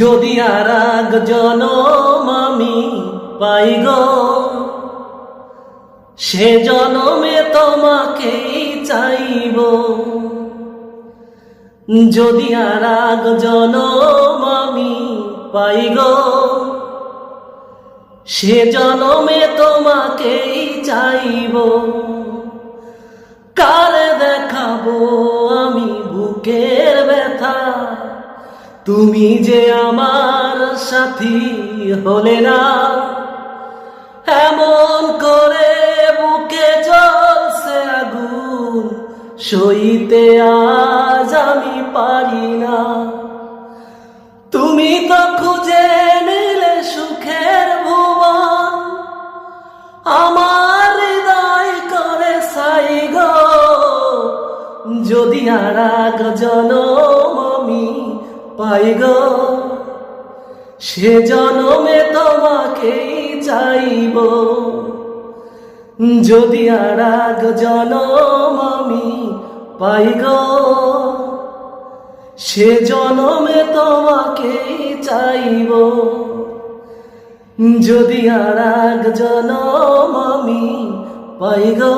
যদি আর এক জনম আমি পাই গো, সে জনমে তোমাকেই চাইব। যদি আর এক জনম আমি পাই গো, সে জনমে তোমাকেই চাইব। কারে দেখাবো আমি বুকের ব্যথা, তুমি যে আমার সাথী হলে না। এমন করে বুকে জ্বলছে আগুন, সইতে আজ আমি পারি না। তুমি তো খুঁজে নিলে সুখের ভুবন, আমার হৃদয় করে সাই গো। যদি আর এক জনম আমি পাই গো, সে জনমে তোমাকেই চাইব। যদি আর এক জনম আমি পাই গো, সে জনমে তোমাকেই চাইব। যদি আর এক জনম আমি পাই গো।